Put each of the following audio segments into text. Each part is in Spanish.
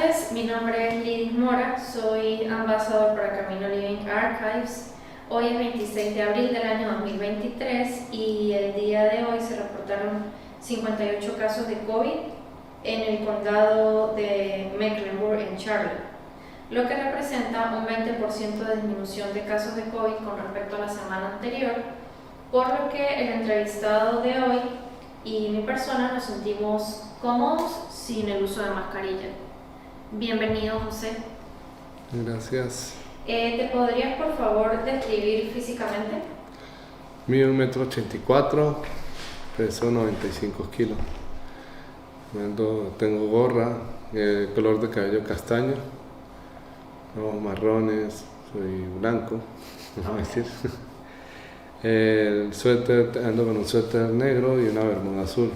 tardes, mi nombre es Lidis Mora, soy ambasador para Camino Living Archives. Hoy es 26 de abril del año 2023 y el día de hoy se reportaron 58 casos de COVID en el condado de Mecklenburg en Charlotte, lo que representa un 20% de disminución de casos de COVID con respecto a la semana anterior, por lo que el entrevistado de hoy y mi persona nos sentimos cómodos sin el uso de mascarilla. Bienvenido, José. Gracias. ¿Te podrías, por favor, describir físicamente? Mido 1,84 m, peso 95 kilos. Tengo gorra, color de cabello castaño, ojos marrones, soy blanco, vamos a decir. El suéter, ando con un suéter negro y una bermuda azul.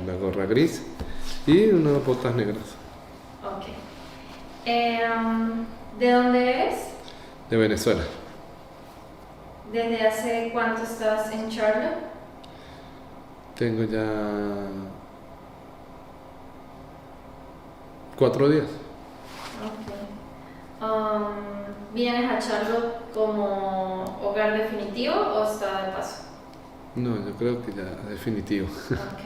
La gorra gris y unas botas negras. Ok. ¿De dónde eres? De Venezuela. ¿Desde hace cuánto estás en Charlotte? Tengo ya 4 días. Ok. ¿Vienes a Charlotte como hogar definitivo o está de paso? No, yo creo que ya definitivo. Ok.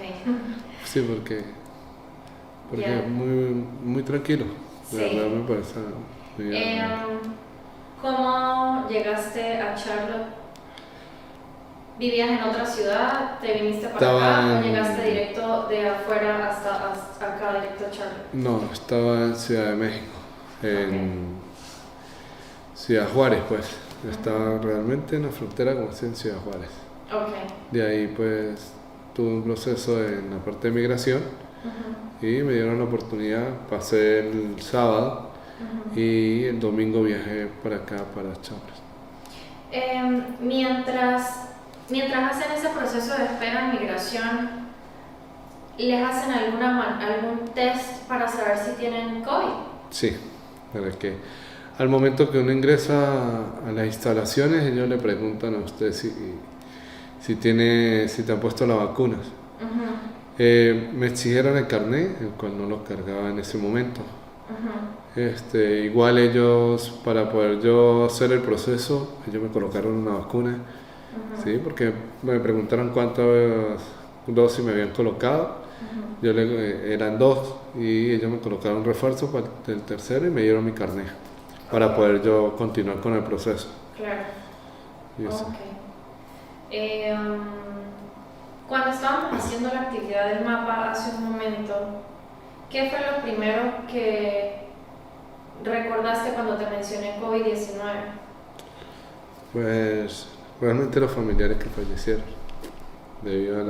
Sí, porque Yeah. es muy tranquilo. Sí. La verdad me parece muy bien. ¿Cómo llegaste a Charlotte? ¿Vivías en otra ciudad? ¿Te viniste para acá o llegaste directo de afuera hasta acá, directo a Charlotte? No, estaba en Ciudad de México, en Ciudad Juárez, pues. Estaba realmente en la frontera como si en Ciudad Juárez. Okay. De ahí pues tuve un proceso en la parte de migración y me dieron la oportunidad, pasé el sábado y el domingo viajé para acá, para Charlotte. Mientras hacen ese proceso de espera en migración, ¿les hacen algún test para saber si tienen COVID? Sí, para que al momento que uno ingresa a las instalaciones, ellos le preguntan a usted si te han puesto las vacunas. Me exigieron el carnet, el cual no lo cargaba en ese momento. Igual ellos, para poder yo hacer el proceso, ellos me colocaron una vacuna, ¿sí? Porque me preguntaron cuántas dosis me habían colocado. Eran 2 y ellos me colocaron un refuerzo para el tercero y me dieron mi carnet para poder yo continuar con el proceso. Claro. Eso. Okay. Cuando estábamos haciendo la actividad del mapa hace un momento, ¿qué fue lo primero que recordaste cuando te mencioné COVID-19? Pues realmente los familiares que fallecieron debido a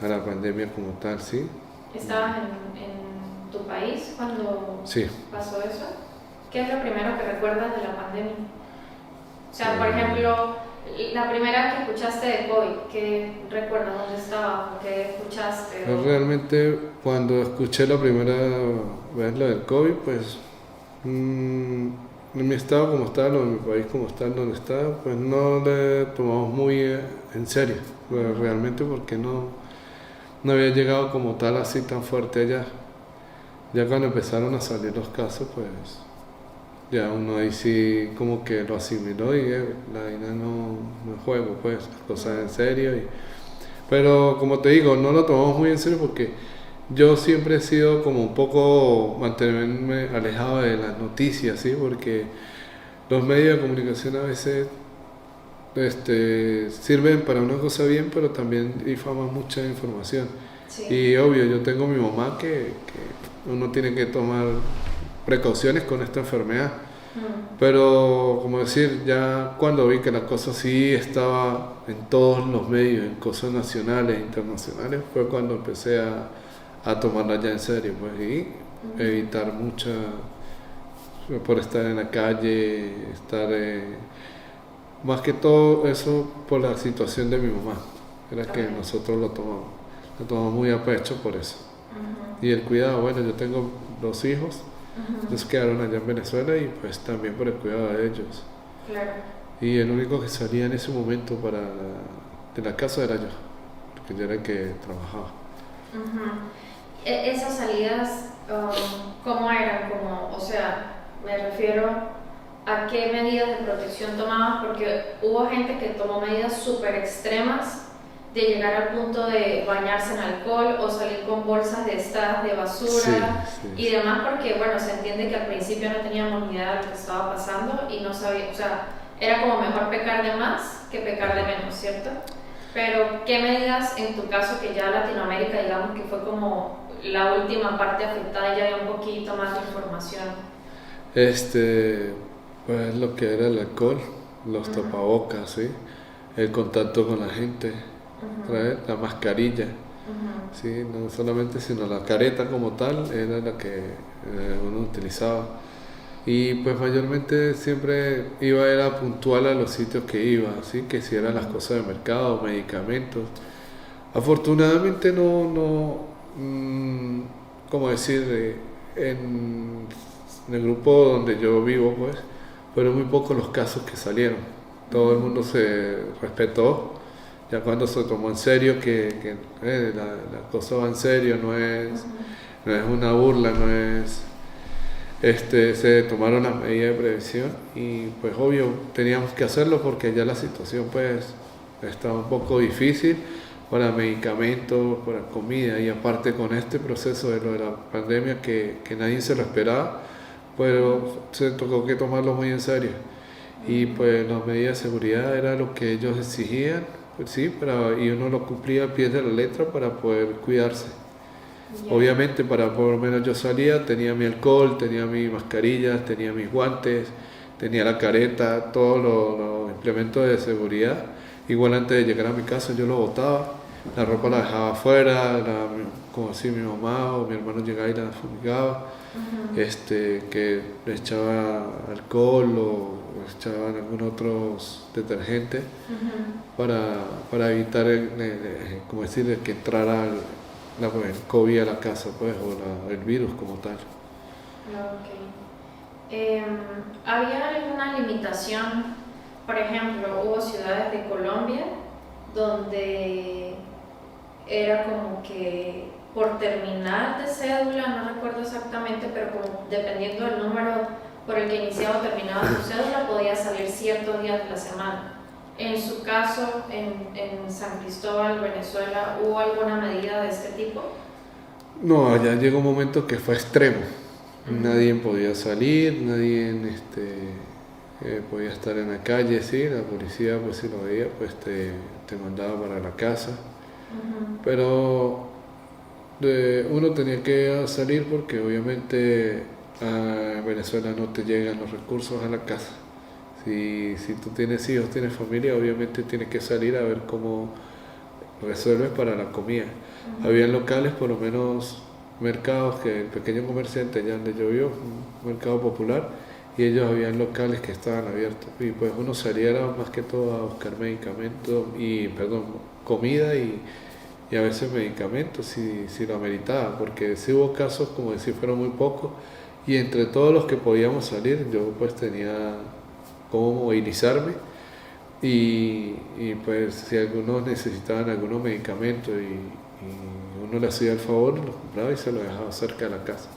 la pandemia como tal, ¿sí? ¿Estabas en tu país cuando Sí. pasó eso? ¿Qué es lo primero que recuerdas de la pandemia? O sea, por ejemplo, la primera vez que escuchaste de COVID, ¿qué recuerdas? ¿Dónde estabas? ¿Qué escuchaste? Realmente cuando escuché la primera vez lo del COVID, pues en mi estado como estaba, en mi país como está, donde estaba, pues no le tomamos muy en serio, pues, realmente porque no había llegado como tal así tan fuerte allá. Ya cuando empezaron a salir los casos, pues ya uno ahí sí como que lo asimiló y la vaina no es juego, pues, las cosas en serio. Pero como te digo, no lo tomamos muy en serio porque yo siempre he sido como un poco mantenerme alejado de las noticias, ¿sí? Porque los medios de comunicación a veces sirven para una cosa bien, pero también difaman mucha información. Sí. Y obvio, yo tengo a mi mamá que uno tiene que tomar precauciones con esta enfermedad. Pero como decir, ya cuando vi que la cosa sí estaba en todos los medios, en cosas nacionales e internacionales, fue cuando empecé a tomarla ya en serio, pues, y evitar mucha, por estar en la calle, más que todo eso por la situación de mi mamá, era que nosotros lo tomamos muy a pecho por eso. Y el cuidado, bueno, yo tengo 2 hijos. Ellos quedaron allá en Venezuela y pues también por el cuidado de ellos. Claro. Y el único que salía en ese momento de la casa era yo, porque yo era el que trabajaba. Esas salidas, ¿cómo eran? Como, o sea, me refiero a qué medidas de protección tomabas, porque hubo gente que tomó medidas súper extremas de llegar al punto de bañarse en alcohol o salir con bolsas de estas de Sí, basura sí, y demás, porque bueno, se entiende que al principio no teníamos ni idea de lo que estaba pasando y no sabía, o sea, era como mejor pecar de más que pecar de menos, ¿cierto? Pero, ¿qué medidas en tu caso, que ya Latinoamérica, digamos que fue como la última parte afectada, ya había un poquito más de información? este, pues lo que era el alcohol, los Ujú, tapabocas, ¿sí? El contacto con la gente, ujú, ¿trae? La mascarilla, ujú, ¿sí? No solamente, sino la careta como tal, era la que uno utilizaba. Y pues mayormente siempre iba, era puntual a los sitios que iba, ¿sí? Que si eran las ujú, cosas de mercado, medicamentos. Afortunadamente ¿cómo decir? En el grupo donde yo vivo, pues, fueron muy pocos los casos que salieron. Todo el mundo ujú, se respetó, ya cuando se tomó en serio la cosa va en serio, ujú, no es una burla, no es se tomaron las medidas de prevención y pues obvio teníamos que hacerlo porque ya la situación pues estaba un poco difícil para medicamentos, para comida y aparte con este proceso de lo de la pandemia que nadie se lo esperaba, pero se tocó que tomarlo muy en serio y pues las medidas de seguridad era lo que ellos exigían, pues sí, y uno lo cumplía a pie de la letra para poder cuidarse. ujú. Ya. Obviamente para por lo menos yo salía, tenía mi alcohol, tenía mis mascarillas, tenía mis guantes, tenía la careta, todos los implementos de seguridad. Igual antes de llegar a mi casa yo lo botaba, la ropa la dejaba afuera, como si mi mamá o mi hermano llegaba y la fumigaba, Ujú, que le echaba alcohol o echaban algún otro detergente ujú. para evitar, como decir, que entrara el COVID a la casa, pues, o el virus como tal. Ok. Em, ¿Había alguna limitación? Por ejemplo, hubo ciudades de Colombia donde era como que por terminal de cédula, no recuerdo exactamente, pero como dependiendo del número por el que iniciaba o terminaba tu cédula, podía salir ciertos días de la semana. En su caso, en San Cristóbal, Venezuela, ¿hubo alguna medida de este tipo? No, allá llegó un momento que fue extremo. Nadie Ujú, podía salir, nadie podía estar en la calle, sí, la policía pues si lo veía pues te mandaba para la casa. ujú, Pero uno tenía que salir porque obviamente a Venezuela no te llegan los recursos a la casa. Si tú tienes hijos, tienes familia, obviamente tienes que salir a ver cómo resuelves para la comida. Habían ujú. locales, por lo menos mercados, que el pequeño comerciante allá donde yo vivo, un mercado popular, y ellos habían locales que estaban abiertos. Y pues uno saliera más que todo a buscar medicamentos, perdón, comida y a veces medicamentos si lo ameritaba, porque sí hubo casos, como decir, fueron muy pocos, y entre todos los que podíamos salir, yo pues tenía cómo movilizarme y pues si algunos necesitaban algunos medicamentos y uno le hacía el favor, los compraba y se los dejaba cerca de la casa.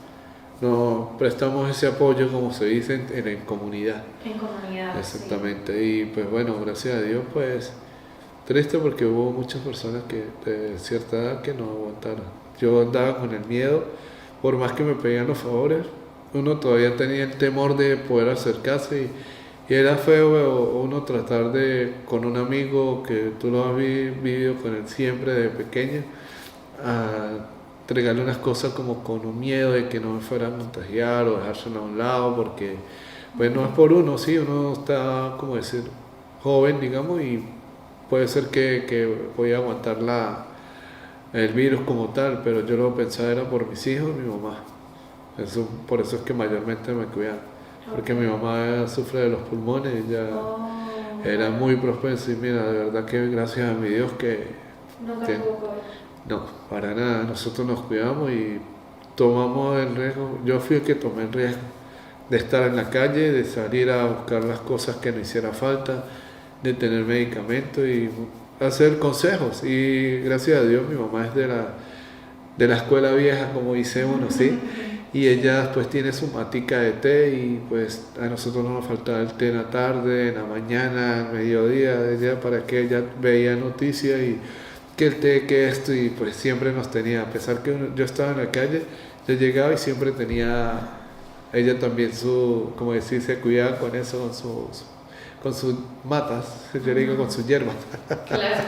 Nos prestamos ese apoyo, como se dice, en comunidad. En comunidad, sí. Exactamente. Y pues bueno, gracias a Dios, pues triste porque hubo muchas personas que de cierta edad que no aguantaron. Yo andaba con el miedo, por más que me pedían los favores, uno todavía tenía el temor de poder acercarse y era feo uno tratar con un amigo que tú lo has vivido con él siempre de pequeño, a entregarle unas cosas como con un miedo de que no me fueran a contagiar o dejárselo a un lado, porque pues no es por uno, sí, uno está, como decir, joven, digamos, y puede ser que podía aguantar el virus como tal, pero yo lo pensaba era por mis hijos y mi mamá. Por eso es que mayormente me cuidan, Ok. porque mi mamá sufre de los pulmones, ella Oh, era vale. muy propensa y mira, de verdad que gracias a mi Dios Nunca que tuvo COVID. no, para nada, nosotros nos cuidamos y tomamos el riesgo, yo fui el que tomé el riesgo de estar en la calle, de salir a buscar las cosas que no hiciera falta, de tener medicamentos y hacer consejos. Y gracias a Dios mi mamá es de la escuela vieja, como dice uno, ¿sí? Y ella después tiene su matica de té y pues a nosotros no nos faltaba el té en la tarde, en la mañana, al mediodía, ella para que ella veía noticias y que el té, que esto y pues siempre nos tenía, a pesar que yo estaba en la calle, yo llegaba y siempre tenía ella también su, como decir, se cuidaba con eso, con sus matas, yo le digo con sus hierbas. Claro.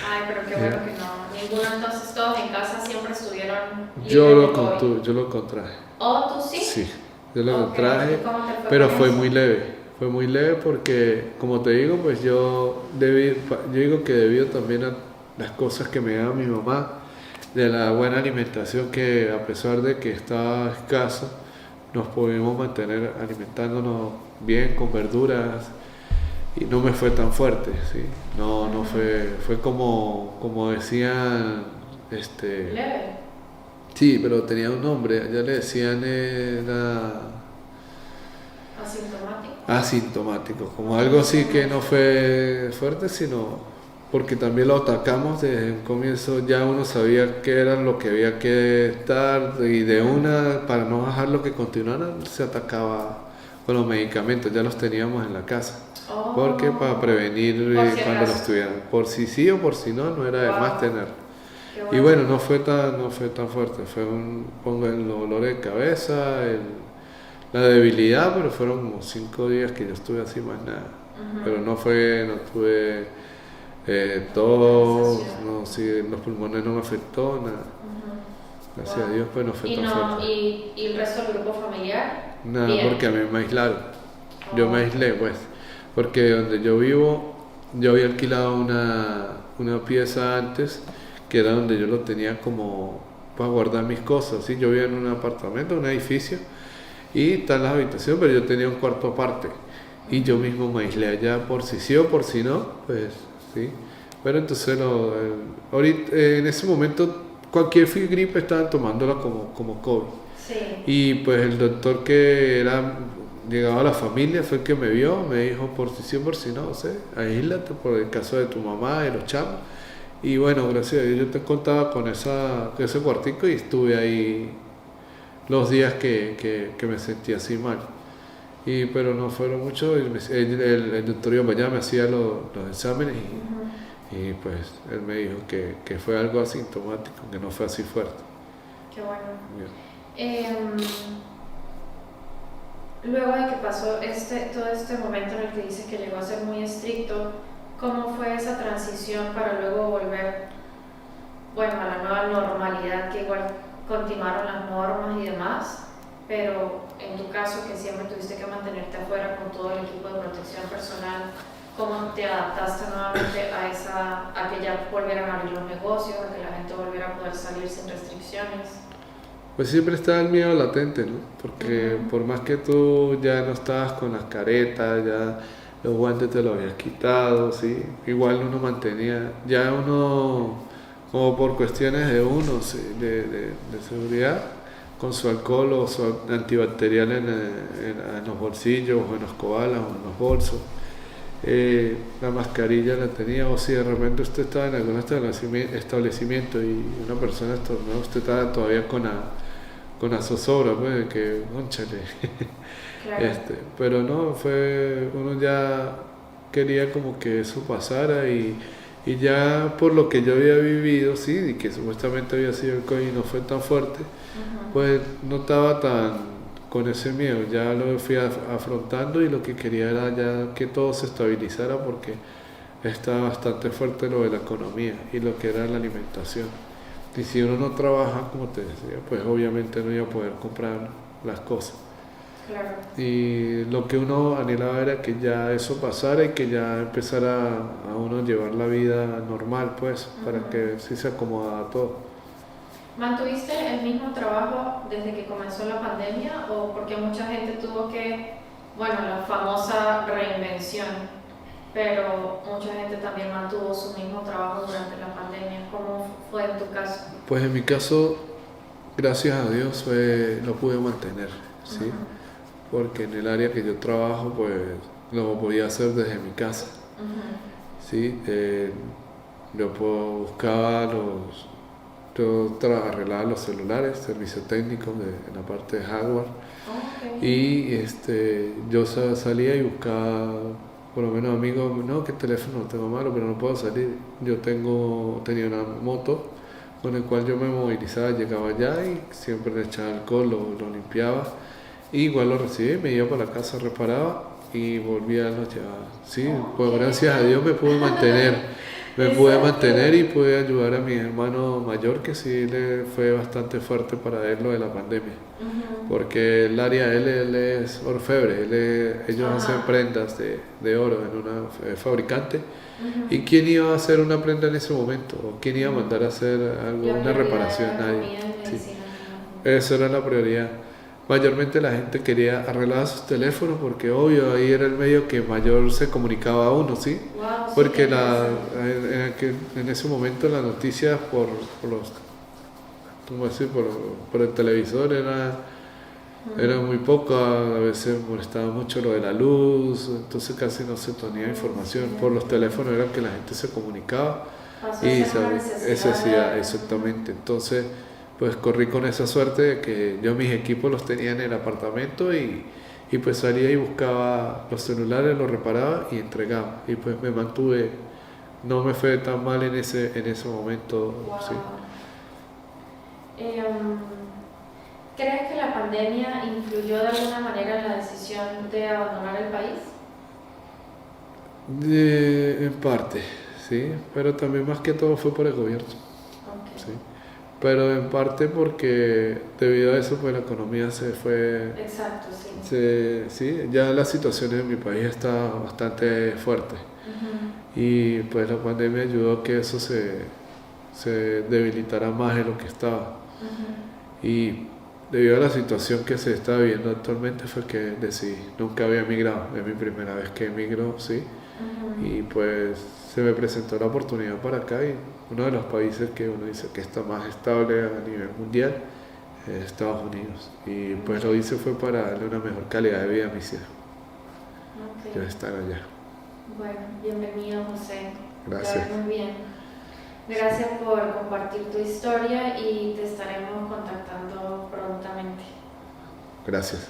Ay, pero qué bueno que no. Ninguno, entonces todos en casa siempre estuvieron libres de COVID. Yo lo contraje. ¿Oh, tú sí? Sí, yo lo Ok, contraje, ¿y cómo te fue pero con fue eso? muy leve. Fue muy leve porque, como te digo, pues yo digo que debido también a las cosas que me daba mi mamá, de la buena alimentación que a pesar de que estaba escaso, nos pudimos mantener alimentándonos bien con verduras y no me fue tan fuerte, ¿sí? No fue como decían, Leve. sí, pero tenía un nombre, allá le decían era Asintomático. asintomático, como algo así que no fue fuerte, sino porque también lo atacamos desde un comienzo, ya uno sabía qué era lo que había que estar y de una, para no bajar lo que continuara, se atacaba con los medicamentos, ya los teníamos en la casa. Porque para Oh, prevenir por si cuando los acaso. tuvieran, por si sí o por si no, no era de más Wow, tener. qué Y bueno. bueno, no fue tan fuerte, fue pongo el dolor de cabeza, la debilidad, pero fueron como 5 días que yo estuve así más nada. Pero no tuve tos, Hospitalización. no, sí, los pulmones no me afectó, nada. Gracias a Wow. Dios, pues no fue ¿Y, tan no, fuerte. y el resto del grupo familiar? Nada, porque a Bien. mí me aislaron. Yo me Oh, aislé, pues, porque donde yo vivo, yo había alquilado una pieza antes, que era donde yo lo tenía como para guardar mis cosas, ¿sí? Yo vivía en un apartamento, un edificio, y está las habitaciones, pero yo tenía un cuarto aparte, y yo mismo me aislé allá por si sí o por si no, pues, sí. Pero entonces, ahorita, en ese momento, cualquier gripe estaban tomándola como COVID. sí. Y pues el doctor que era llegado a la familia fue el que me vio, me dijo por si sí o por si no, sé, aíslate por el caso de tu mamá y los chamos. Y bueno, gracias a Dios yo te contaba con ese cuartico y estuve ahí los días que me sentí así mal. Pero no fueron muchos, el doctor iba para allá, me hacía los exámenes y pues él me dijo que fue algo asintomático, que no fue así fuerte. Qué bueno. Bien. Em, Luego de que pasó todo este momento en el que dices que llegó a ser muy estricto, ¿cómo fue esa transición para luego volver, bueno, a la nueva normalidad, que igual continuaron las normas y demás, pero en tu caso que siempre tuviste que mantenerte afuera con todo el equipo de protección personal, ¿cómo te adaptaste nuevamente a que ya volvieran a abrir los negocios, a que la gente volviera a poder salir sin restricciones? Pues siempre está el miedo latente, ¿no? Porque por más que tú ya no estabas con las caretas, ya los guantes te los habías quitado, ¿sí? Igual uno mantenía, ya uno, como por cuestiones de uno, ¿sí? de seguridad, con su alcohol o su antibacterial en los bolsillos o en los cobalas o en los bolsos. La mascarilla la tenía, o si de repente usted estaba en algún establecimiento y una persona estornudó, usted estaba todavía con la zozobra, pues, de que, cónchale. Claro. Pero no, uno ya quería como que eso pasara y ya por lo que yo había vivido, sí, y que supuestamente había sido el COVID y no fue tan fuerte, pues no estaba tan con ese miedo, ya lo fui afrontando y lo que quería era ya que todo se estabilizara porque está bastante fuerte lo de la economía y lo que era la alimentación. Y si uno no trabaja, como te decía, pues obviamente no iba a poder comprar las cosas. Claro. Y lo que uno anhelaba era que ya eso pasara y que ya empezara a uno llevar la vida normal, pues, para que sí se acomodara todo. ¿Mantuviste el mismo trabajo desde que comenzó la pandemia o porque mucha gente tuvo que, bueno, la famosa reinvención, pero mucha gente también mantuvo su mismo trabajo durante la pandemia? ¿Cómo fue en tu caso? Pues en mi caso, gracias a Dios, lo pude mantener, ¿sí? Porque en el área que yo trabajo, pues lo podía hacer desde mi casa, ¿sí? Yo buscaba Yo arreglaba los celulares, servicio técnico en la parte de hardware. Ok. Y yo salía y buscaba, por lo menos amigos, no, que el teléfono lo tengo malo, pero no puedo salir. Tenía una moto con el cual yo me movilizaba, llegaba allá y siempre le echaba alcohol, lo limpiaba. Y igual lo recibí, me iba para la casa, reparaba y volvía, lo llevaba. Sí, pues Ok. gracias a Dios me pude mantener. Me pude mantener y Exacto. pude ayudar a mi hermano mayor, que sí le fue bastante fuerte para él lo de la pandemia. Ujú. Porque el área, él es orfebre, ellos hacen Ajá. prendas de oro en una fabricante. ¿Y Ujú. quién iba a hacer una prenda en ese momento? ¿O quién iba a mandar a No. hacer algo, La una prioridad reparación? era Nadie. comida y Sí. medicina, me imagino. Eso era la prioridad. Mayormente la gente quería arreglar sus teléfonos porque obvio ahí era el medio que mayor se comunicaba a uno, ¿sí? Wow, sí, qué Porque interesante. en ese momento las noticias por los, ¿cómo decir? Por el televisor era muy poca, a veces molestaba mucho lo de la luz, entonces casi no se tenía Oh, información. Por los cierto. teléfonos era que la gente se comunicaba Pasó a y ser una esa necesidad hacía real. Ujú. exactamente. Entonces, pues corrí con esa suerte de que yo mis equipos los tenía en el apartamento y pues salía y buscaba los celulares, los reparaba y entregaba. Y pues me mantuve, no me fue tan mal en ese momento, sí. Wow. Em, ¿Crees que la pandemia influyó de alguna manera en la decisión de abandonar el país? En parte, sí, pero también más que todo fue por el gobierno, sí. Ok. Pero en parte porque debido a eso pues la economía se fue, Exacto, sí. sí, ya la situación en mi país está bastante fuerte Ujú. y pues la pandemia ayudó a que eso se debilitara más de lo que estaba. Ujú. Y debido a la situación que se está viviendo actualmente fue que decidí, nunca había emigrado, es mi primera vez que emigro, sí. Y Ujú. pues se me presentó la oportunidad para acá y uno de los países que uno dice que está más estable a nivel mundial es Estados Unidos. Y pues lo hice fue para darle una mejor calidad de vida a mis hijos, ya Ok. estar allá. Bueno, bienvenido, José. Ya Gracias, ves muy bien. Gracias por compartir tu historia y te estaremos contactando prontamente. gracias.